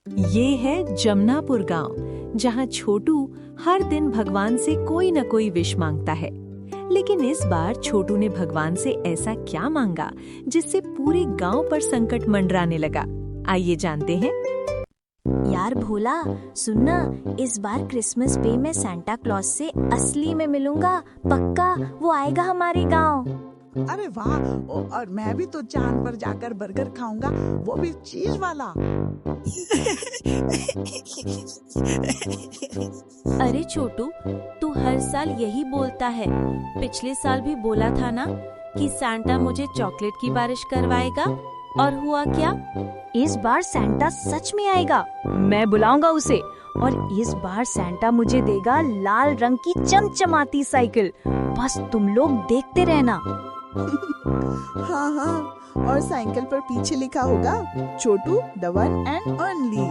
ये है जमनापुर गांव, जहां छोटू हर दिन भगवान से कोई न कोई विश मांगता है। लेकिन इस बार छोटू ने भगवान से ऐसा क्या मांगा जिससे पूरे गांव पर संकट मंडराने लगा। आइए जानते हैं। यार भोला, सुनना, इस बार क्रिसमस पे मैं सांता क्लॉज से असली में मिलूंगा। पक्का वो आएगा हमारे गांव। अरे वाह, और मैं भी तो चांद पर जाकर बर्गर खाऊंगा, वो भी चीज वाला। अरे छोटू, तू हर साल यही बोलता है। पिछले साल भी बोला था ना कि सांता मुझे चॉकलेट की बारिश करवाएगा, और हुआ क्या? इस बार सांता सच में आएगा। मैं बुलाऊंगा उसे, और इस बार सांता मुझे देगा लाल रंग की चमचमाती साइकिल। बस तुम लोग देखते रहना। हाँ हाँ, और साइकिल पर पीछे लिखा होगा छोटू द वन एंड ओनली।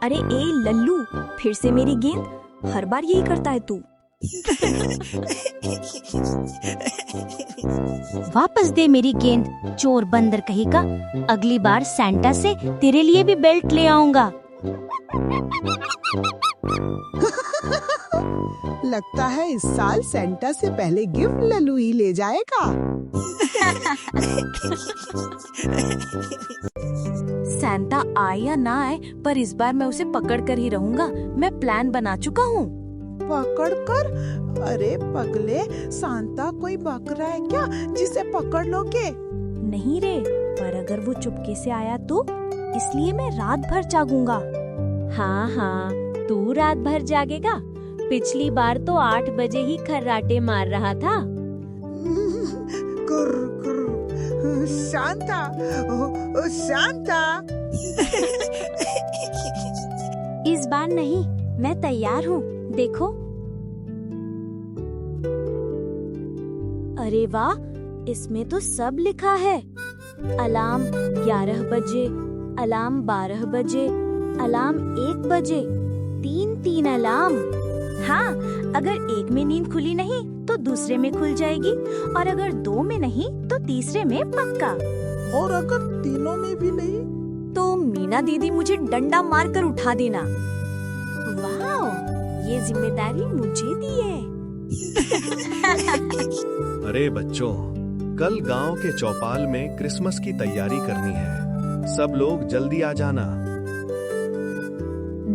अरे ए लल्लू, फिर से मेरी गेंद। हर बार यही करता है तू। वापस दे मेरी गेंद, चोर बंदर कहीं का। अगली बार सांता से तेरे लिए भी बेल्ट ले आऊंगा। लगता है इस साल सांता से पहले गिफ्ट लल्लू ही ले जाएगा। सांता आए या ना आए, पर इस बार मैं उसे पकड़ कर ही रहूंगा। मैं प्लान बना चुका हूँ। पकड़ कर? अरे पगले, सांता कोई बकरा है क्या जिसे पकड़ लोगे? नहीं रे, पर अगर वो चुपके से आया तो? इसलिए मैं रात भर जागूंगा। हाँ हाँ, तू रात भर जागेगा। पिछली बार तो 8 बजे ही खर्राटे मार रहा था। कुर कुर, सांता, ओ सांता। इस बार नहीं, मैं तैयार हूँ। देखो। अरे वाह, इसमें तो सब लिखा है। अलार्म 11 बजे, अलार्म 12 बजे, अलार्म 1 बजे, 3 अलार्म। हाँ, अगर एक में नींद खुली नहीं तो दूसरे में खुल जाएगी, और अगर 2 में नहीं तो तीसरे में पक्का। और अगर तीनों में भी नहीं तो मीना दीदी मुझे डंडा मार कर उठा देना। वाह, ये जिम्मेदारी मुझे दी है। अरे बच्चों, कल गांव के चौपाल में क्रिसमस की तैयारी करनी है। सब लोग जल्दी आ जाना।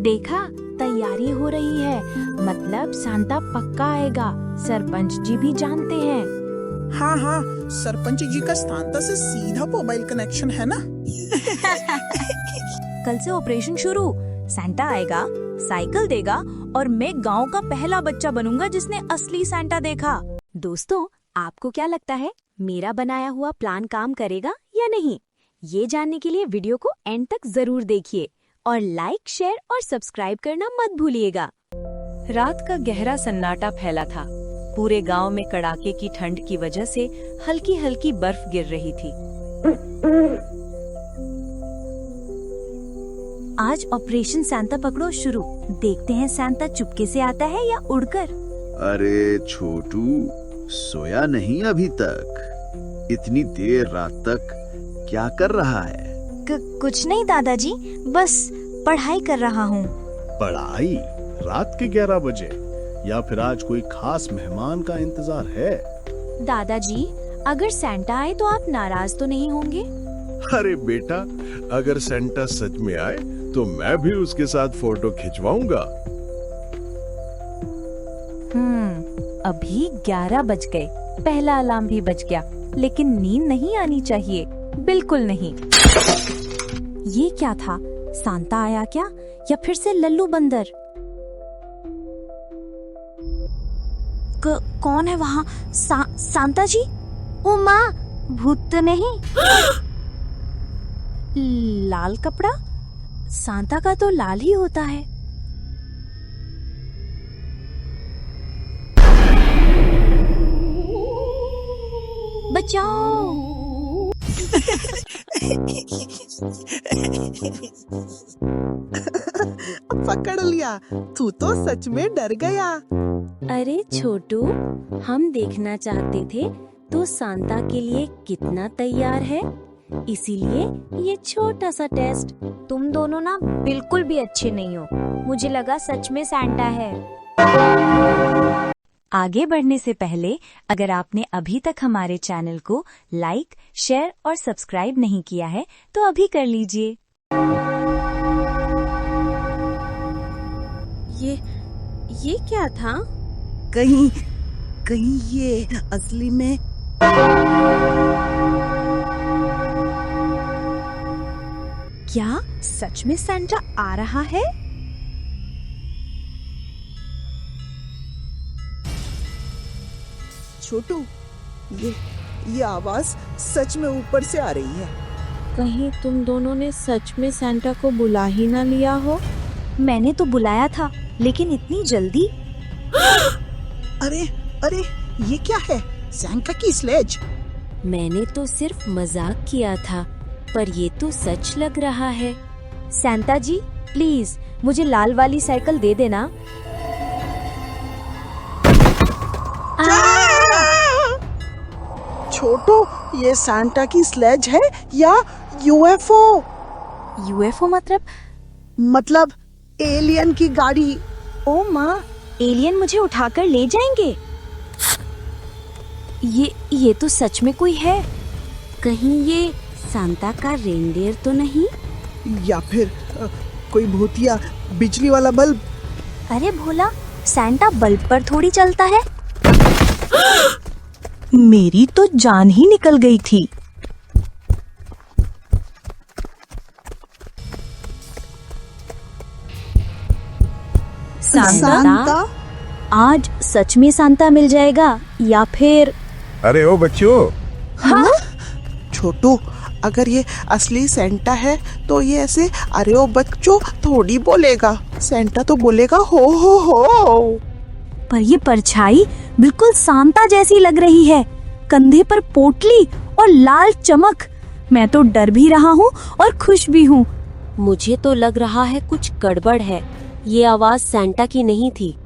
देखा, तैयारी हो रही है, मतलब सांता पक्का आएगा। सरपंच जी भी जानते हैं। हाँ हाँ, सरपंच जी का सांता से सीधा मोबाइल कनेक्शन है ना। कल से ऑपरेशन शुरू। सांता आएगा, साइकिल देगा, और मैं गांव का पहला बच्चा बनूंगा जिसने असली सांता देखा। दोस्तों, आपको क्या लगता है, मेरा बनाया हुआ प्लान काम करेगा या नहीं? ये जानने के लिए वीडियो को एंड तक जरूर देखिए, और लाइक, शेयर और सब्सक्राइब करना मत भूलिएगा। रात का गहरा सन्नाटा फैला था। पूरे गांव में कड़ाके की ठंड की वजह से हल्की हल्की बर्फ गिर रही थी। आज ऑपरेशन सांता पकड़ो शुरू। देखते हैं सांता चुपके से आता है या उड़कर। अरे छोटू, सोया नहीं अभी तक? इतनी देर रात तक क्या कर रहा है? कुछ नहीं दादाजी, बस पढ़ाई कर रहा हूँ। पढ़ाई? रात के 11 बजे? या फिर आज कोई खास मेहमान का इंतजार है? दादाजी, अगर सांता आए तो आप नाराज तो नहीं होंगे? अरे बेटा, अगर सेंटा सच में आए तो मैं भी उसके साथ फोटो खिंचवाऊंगा। अभी 11 बज गए। पहला अलार्म भी बज गया, लेकिन नींद नहीं आनी चाहिए, बिल्कुल नहीं। ये क्या था? सांता आया क्या, या फिर से लल्लू बंदर? कौन है वहाँ? सांता जी? ओ माँ, भूत तो नहीं? लाल कपड़ा? सांता का तो लाल ही होता है। बचाओ! पकड़ लिया, तू तो सच में डर गया। अरे छोटू, हम देखना चाहते थे तो सांता के लिए कितना तैयार है। इसीलिए ये छोटा सा टेस्ट। तुम दोनों ना बिल्कुल भी अच्छे नहीं हो। मुझे लगा सच में सैंटा है। आगे बढ़ने से पहले अगर आपने अभी तक हमारे चैनल को लाइक, शेयर और सब्सक्राइब नहीं किया है तो अभी कर लीजिए। ये क्या था? कहीं ये असली में क्या सच में सैंटा आ रहा है? छोटू, ये आवाज सच में ऊपर से आ रही है। कहीं तुम दोनों ने सच में सैंटा को बुला ही ना लिया हो? मैंने तो बुलाया था, लेकिन इतनी जल्दी? अरे ये क्या है? सैंटा की स्लेज? मैंने तो सिर्फ मजाक किया था, पर ये तो सच लग रहा है। सैंटा जी, प्लीज मुझे लाल वाली साइकिल दे देना। छोटू, ये सैंटा की स्लेज है या यूएफओ? यूएफओ मतलब एलियन की गाड़ी। ओ माँ, एलियन मुझे उठाकर ले जाएंगे। ये तो सच में कोई है। कहीं ये सांता का रेनडियर तो नहीं? या फिर कोई भूतिया बिजली वाला बल्ब? अरे भोला, सैंटा बल्ब पर थोड़ी चलता है। मेरी तो जान ही निकल गई थी। सांता? आज सच में सांता मिल जाएगा या फिर? अरे ओ बच्चों, हाँ? छोटू, अगर ये असली सेंटा है तो ये ऐसे अरे ओ बच्चों थोड़ी बोलेगा। सेंटा तो बोलेगा हो। पर ये परछाई बिल्कुल सांता जैसी लग रही है। कंधे पर पोटली और लाल चमक। मैं तो डर भी रहा हूँ और खुश भी हूँ। मुझे तो लग रहा है कुछ गड़बड़ है। ये आवाज सैंटा की नहीं थी।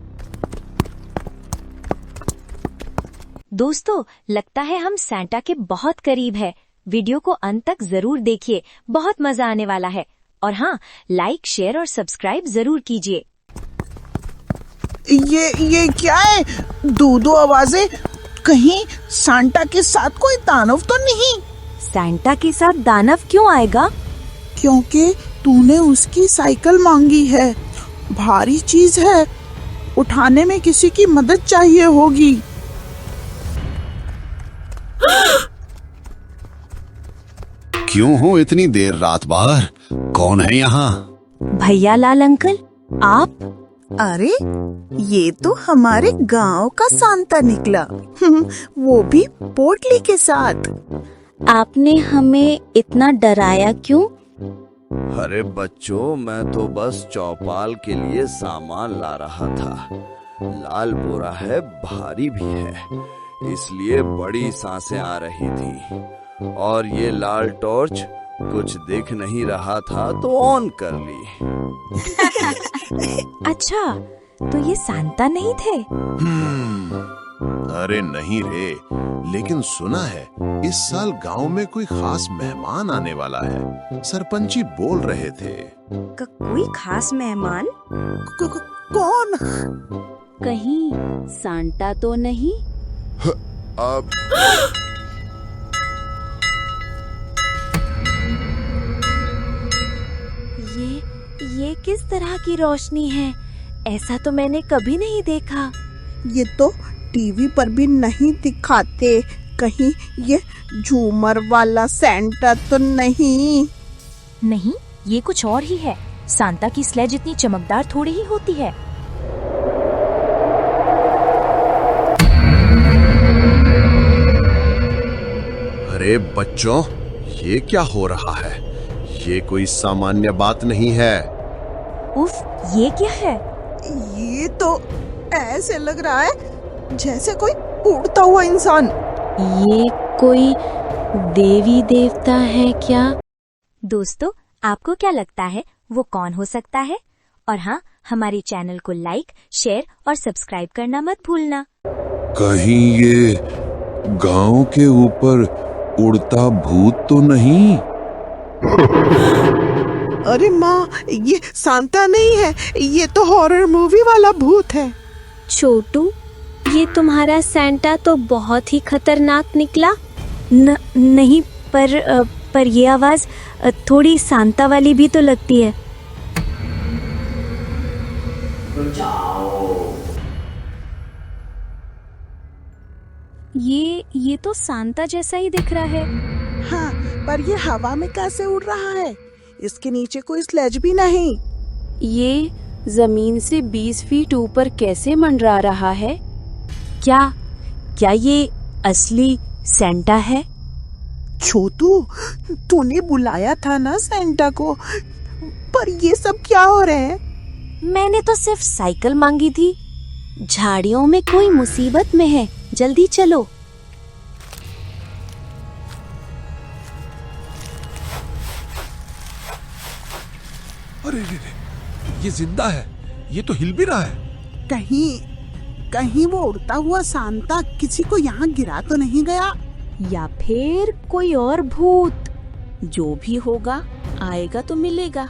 दोस्तों, लगता है हम सैंटा के बहुत करीब है। वीडियो को अंत तक जरूर देखिए, बहुत मजा आने वाला है। और हाँ, लाइक, शेयर और सब्सक्राइब जरूर कीजिए। ये क्या है? दो आवाजें। कहीं सांता के साथ कोई दानव तो नहीं? सैंटा के साथ दानव क्यों आएगा? क्योंकि तूने उसकी साइकिल मांगी है। भारी चीज है, उठाने में किसी की मदद चाहिए होगी। क्यों हो इतनी देर रात बाहर? कौन है यहाँ? भैया लाल अंकल, आप? अरे ये तो हमारे गांव का सांता निकला। वो भी पोटली के साथ। आपने हमें इतना डराया क्यों? अरे बच्चों, मैं तो बस चौपाल के लिए सामान ला रहा था। लाल बोरा है, भारी भी है, इसलिए बड़ी सांसें आ रही थी। और ये लाल टॉर्च कुछ दिख नहीं रहा था तो ऑन कर ली। अच्छा, तो ये सांता नहीं थे? अरे नहीं रे, लेकिन सुना है इस साल गांव में कोई खास मेहमान आने वाला है। सरपंची बोल रहे थे। कोई खास मेहमान? कौन? कहीं सांता तो नहीं? अब ये किस तरह की रोशनी है? ऐसा तो मैंने कभी नहीं देखा। ये तो टीवी पर भी नहीं दिखाते। कहीं ये झूमर वाला सैंटा तो नहीं? नहीं, ये कुछ और ही है। सांता की स्लेज इतनी चमकदार थोड़ी ही होती है। अरे बच्चों, ये क्या हो रहा है? ये कोई सामान्य बात नहीं है। उफ, ये क्या है? ये तो ऐसे लग रहा है जैसे कोई उड़ता हुआ इंसान। ये कोई देवी देवता है क्या? दोस्तों, आपको क्या लगता है वो कौन हो सकता है? और हाँ, हमारे चैनल को लाइक, शेयर और सब्सक्राइब करना मत भूलना। कहीं ये गांव के ऊपर उड़ता भूत तो नहीं? अरे माँ, ये सांता नहीं है, ये तो हॉरर मूवी वाला भूत है। छोटू, ये तुम्हारा सैंटा तो बहुत ही खतरनाक निकला। नहीं, पर ये आवाज थोड़ी सांता वाली भी तो लगती है। ये तो सांता जैसा ही दिख रहा है। हाँ, पर ये हवा में कैसे उड़ रहा है? इसके नीचे कोई स्लेज भी नहीं। ये जमीन से 20 फीट ऊपर कैसे मंडरा रहा है? क्या ये असली सैंटा है? छोटू, तूने बुलाया था ना सैंटा को, पर ये सब क्या हो रहे हैं? मैंने तो सिर्फ साइकिल मांगी थी। झाड़ियों में कोई मुसीबत में है, जल्दी चलो। अरे रे रे, ये जिंदा है, ये तो हिल भी रहा है। कहीं वो उड़ता हुआ सांता किसी को यहाँ गिरा तो नहीं गया? या फिर कोई और भूत? जो भी होगा आएगा तो मिलेगा।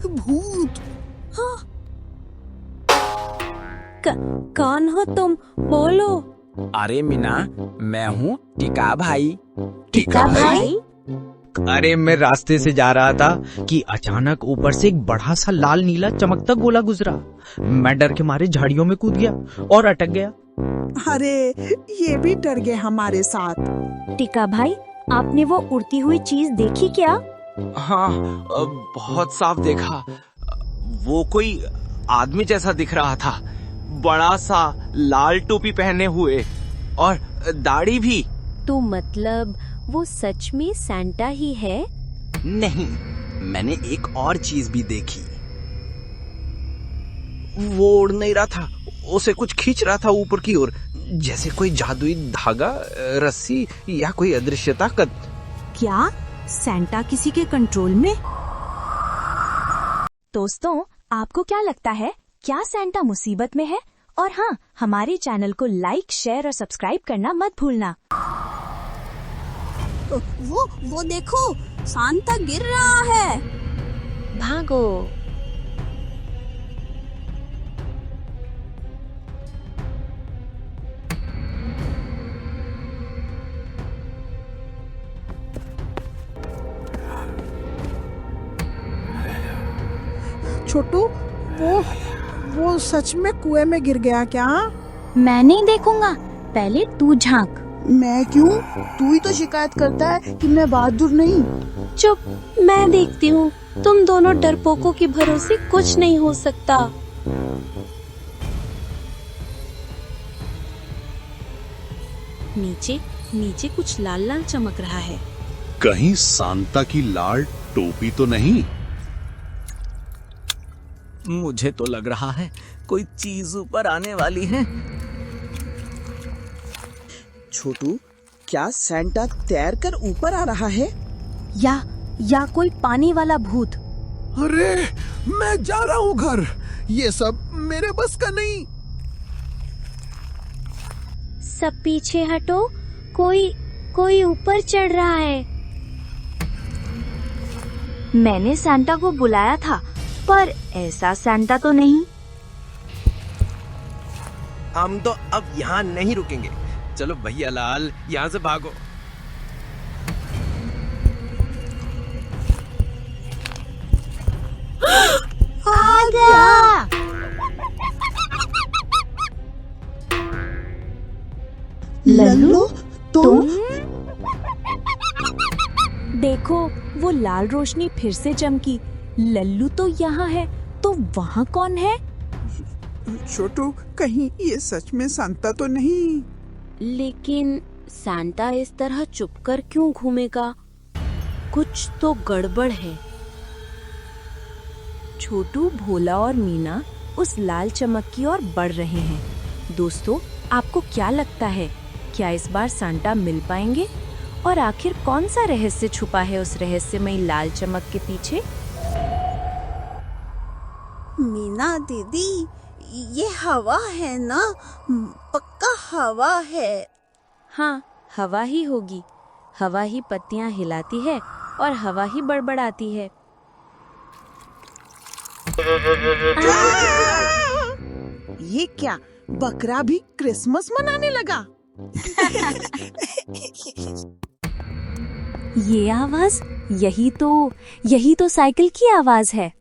भूत! कौन हो तुम? बोलो। अरे मीना, मैं हूँ टिका भाई। टिका भाई? अरे मैं रास्ते से जा रहा था कि अचानक ऊपर से एक बड़ा सा लाल नीला चमकता गोला गुजरा। मैं डर के मारे झाड़ियों में कूद गया और अटक गया। अरे, ये भी डर गए हमारे साथ। टिका भाई, आपने वो उड़ती हुई चीज देखी क्या? हाँ, बहुत साफ देखा। वो कोई आदमी जैसा दिख रहा था, बड़ा सा लाल टोपी पहने हुए और दाढ़ी भी। तो मतलब वो सच में सैंटा ही है? नहीं, मैंने एक और चीज भी देखी। वो उड़ नहीं रहा था, उसे कुछ खींच रहा था ऊपर की ओर, जैसे कोई जादुई धागा, रस्सी या कोई अदृश्य ताकत। क्या सैंटा किसी के कंट्रोल में? दोस्तों, आपको क्या लगता है, क्या सैंटा मुसीबत में है? और हाँ, हमारे चैनल को लाइक, शेयर और सब्सक्राइब करना मत भूलना। वो देखो, सांता गिर रहा है। भागो। छोटू, वो सच में कुएं में गिर गया क्या? मैं नहीं देखूंगा, पहले तू झांक। मैं क्यों? तू ही तो शिकायत करता है कि मैं बहादुर नहीं। चुप, मैं देखती हूँ। तुम दोनों डरपोकों के भरोसे कुछ नहीं हो सकता। नीचे कुछ लाल लाल चमक रहा है। कहीं सांता की लाल टोपी तो नहीं? मुझे तो लग रहा है कोई चीज ऊपर आने वाली है। छोटू, क्या सैंटा तैरकर ऊपर आ रहा है? या कोई पानी वाला भूत? अरे, मैं जा रहा हूँ घर। ये सब मेरे बस का नहीं। सब पीछे हटो, कोई ऊपर चढ़ रहा है। मैंने सैंटा को बुलाया था, पर ऐसा सैंटा तो नहीं। हम तो अब यहाँ नहीं रुकेंगे। चलो भैया लाल, यहाँ से भागो। आ गया। लल्लू, तुम? देखो, वो लाल रोशनी फिर से चमकी। लल्लू तो यहाँ है, तो वहाँ कौन है? छोटू, कहीं ये सच में सांता तो नहीं? लेकिन सैंटा इस तरह चुपकर क्यों घूमेगा? कुछ तो गड़बड़ है। छोटू, भोला और मीना उस लाल चमक की ओर बढ़ रहे हैं। दोस्तों, आपको क्या लगता है, क्या इस बार सांता मिल पाएंगे? और आखिर कौन सा रहस्य छुपा है उस रहस्यमयी लाल चमक के पीछे? मीना दीदी, ये हवा है ना? पक्का हवा है। हाँ, हवा ही होगी। हवा ही पत्तियां हिलाती है और हवा ही बड़बड़ाती है। ये क्या, बकरा भी क्रिसमस मनाने लगा? ये आवाज, यही तो साइकिल की आवाज है।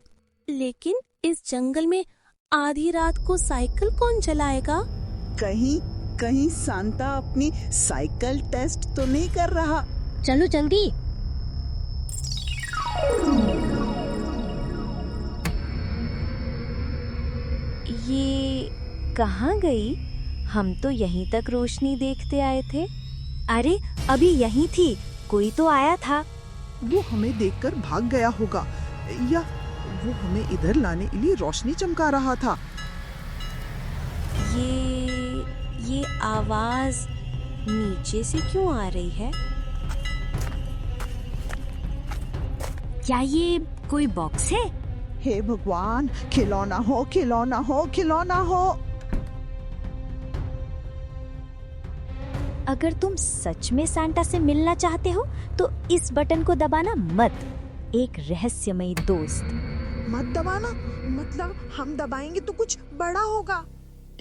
लेकिन इस जंगल में आधी रात को साइकिल कौन चलाएगा? कहीं सांता अपनी साइकिल टेस्ट तो नहीं कर रहा? चलो जल्दी। ये कहाँ गई? हम तो यहीं तक रोशनी देखते आए थे। अरे अभी यहीं थी, कोई तो आया था। वो हमें देखकर भाग गया होगा, या वो हमें इधर लाने के लिए रोशनी चमका रहा था। ये आवाज नीचे से क्यों आ रही है? क्या ये कोई बॉक्स है? हे भगवान, खिलौना हो, खिलौना हो, खिलौना हो। अगर तुम सच में सांता से मिलना चाहते हो तो इस बटन को दबाना मत। एक रहस्यमयी दोस्त। मत दबाना मतलब हम दबाएंगे तो कुछ बड़ा होगा।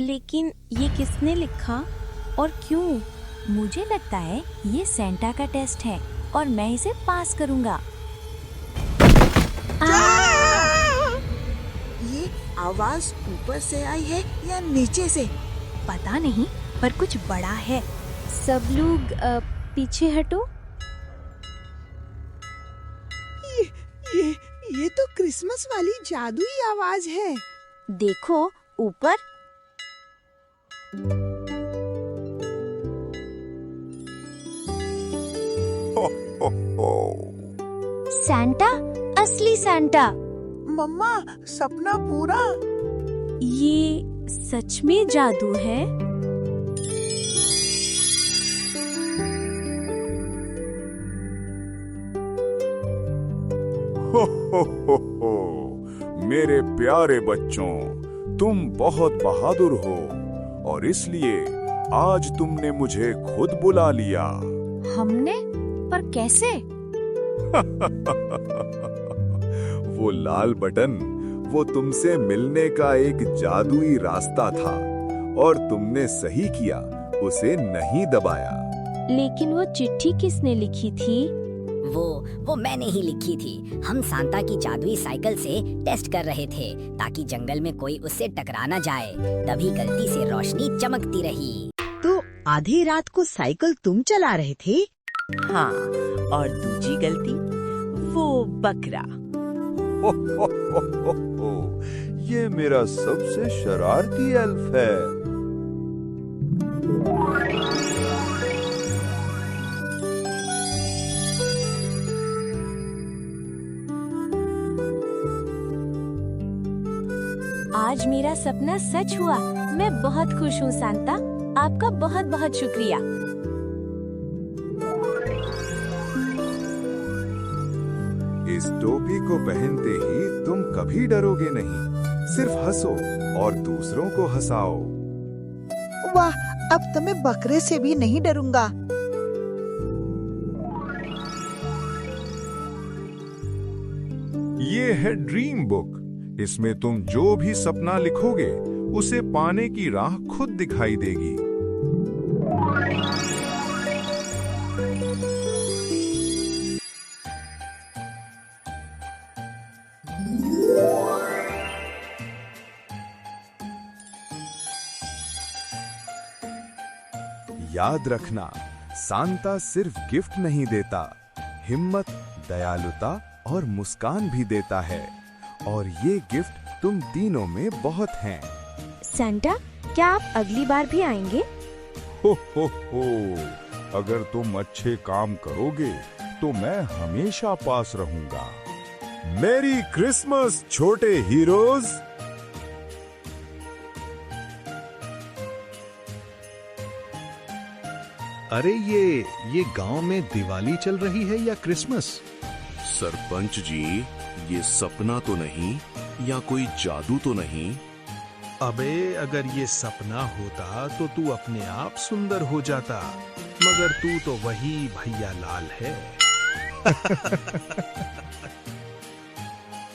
लेकिन ये किसने लिखा और क्यों? मुझे लगता है ये सांता का टेस्ट है और मैं इसे पास करूंगा। ये आवाज ऊपर से आई है या नीचे से? पता नहीं, पर कुछ बड़ा है। सब लोग पीछे हटो। ये तो क्रिसमस वाली जादुई आवाज है। देखो ऊपर। सांता, असली सांता। मम्मा, सपना पूरा। ये सच में जादू है? हो, मेरे प्यारे बच्चों, तुम बहुत बहादुर हो और इसलिए आज तुमने मुझे खुद बुला लिया। हमने? पर कैसे? वो लाल बटन, वो तुमसे मिलने का एक जादुई रास्ता था और तुमने सही किया, उसे नहीं दबाया। लेकिन वो चिट्ठी किसने लिखी थी? वो मैंने ही लिखी थी। हम सांता की जादुई साइकिल से टेस्ट कर रहे थे ताकि जंगल में कोई उससे टकरा ना जाए। तभी गलती से रोशनी चमकती रही। तो आधी रात को साइकिल तुम चला रहे थे? हाँ, और दूसरी गलती वो बकरा। ये मेरा सबसे शरारती एल्फ है। आज मेरा सपना सच हुआ। मैं बहुत खुश हूँ सांता। आपका बहुत बहुत शुक्रिया। इस टोपी को पहनते ही तुम कभी डरोगे नहीं। सिर्फ हंसो और दूसरों को हंसाओ। वाह, अब तो मैं बकरे से भी नहीं डरूंगा। ये है ड्रीम बुक। इसमें तुम जो भी सपना लिखोगे उसे पाने की राह खुद दिखाई देगी। याद रखना, सांता सिर्फ गिफ्ट नहीं देता, हिम्मत, दयालुता और मुस्कान भी देता है। और ये गिफ्ट तुम तीनों में बहुत हैं। सांता, क्या आप अगली बार भी आएंगे? हो, अगर तुम अच्छे काम करोगे तो मैं हमेशा पास रहूंगा। मेरी क्रिसमस छोटे हीरोज। अरे ये गांव में दिवाली चल रही है या क्रिसमस? सरपंच जी, ये सपना तो नहीं, या कोई जादू तो नहीं? अबे अगर ये सपना होता तो तू अपने आप सुंदर हो जाता, मगर तू तो वही भैया लाल है।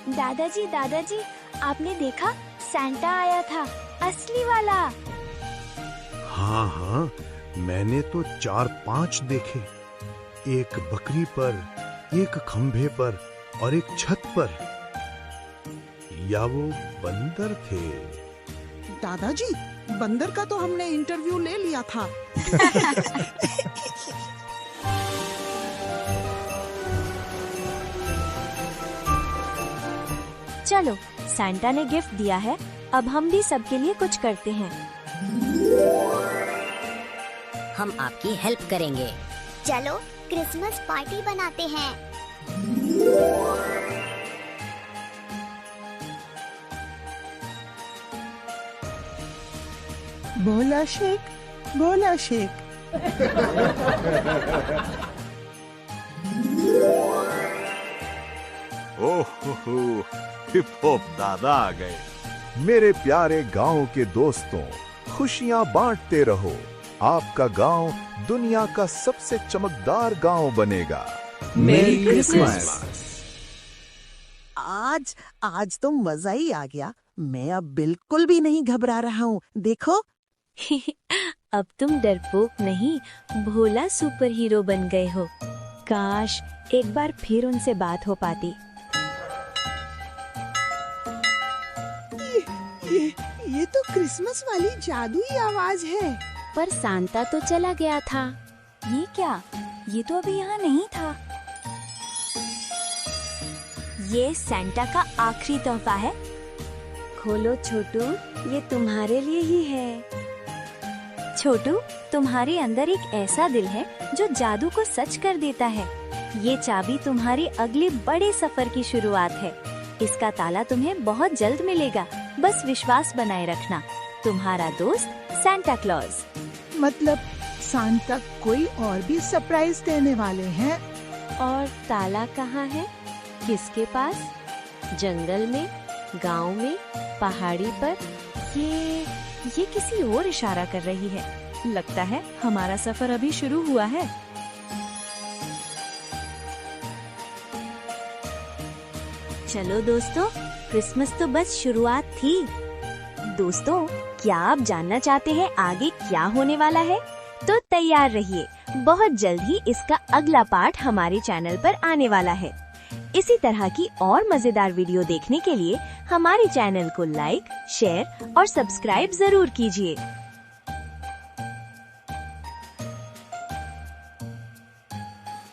दादाजी, आपने देखा सैंटा आया था, असली वाला। हाँ, मैंने तो 4-5 देखे, एक बकरी पर, एक खंभे पर और एक छत पर। या वो बंदर थे? दादाजी, बंदर का तो हमने इंटरव्यू ले लिया था। चलो, सैंटा ने गिफ्ट दिया है, अब हम भी सबके लिए कुछ करते हैं। हम आपकी हेल्प करेंगे। चलो क्रिसमस पार्टी बनाते हैं। बोला शेख, बोला शेख। ओहो, हिप हॉप दादा आ गए। मेरे प्यारे गांव के दोस्तों, खुशियां बांटते रहो। आपका गांव दुनिया का सबसे चमकदार गांव बनेगा। मेरी क्रिसमस। आज तो मजा ही आ गया। मैं अब बिल्कुल भी नहीं घबरा रहा हूँ, देखो। अब तुम डरपोक नहीं, भोला सुपर हीरो बन गए हो। काश एक बार फिर उनसे बात हो पाती। ये तो क्रिसमस वाली जादुई आवाज है। पर सांता तो चला गया था। ये क्या? ये तो अभी यहाँ नहीं था। ये सैंटा का आखिरी तोहफा है। खोलो छोटू, ये तुम्हारे लिए ही है। छोटू, तुम्हारे अंदर एक ऐसा दिल है जो जादू को सच कर देता है। ये चाबी तुम्हारे अगले बड़े सफर की शुरुआत है। इसका ताला तुम्हें बहुत जल्द मिलेगा, बस विश्वास बनाए रखना। तुम्हारा दोस्त सांता क्लॉज। मतलब सांता कोई और भी सरप्राइज देने वाले हैं? और ताला कहाँ है? किसके पास? जंगल में, गांव में, पहाड़ी पर? ये किसी और इशारा कर रही है। लगता है हमारा सफर अभी शुरू हुआ है। चलो दोस्तों, क्रिसमस तो बस शुरुआत थी। दोस्तों, क्या आप जानना चाहते हैं आगे क्या होने वाला है? तो तैयार रहिए, बहुत जल्द ही इसका अगला पार्ट हमारे चैनल पर आने वाला है। इसी तरह की और मजेदार वीडियो देखने के लिए हमारे चैनल को लाइक, शेयर और सब्सक्राइब जरूर कीजिए।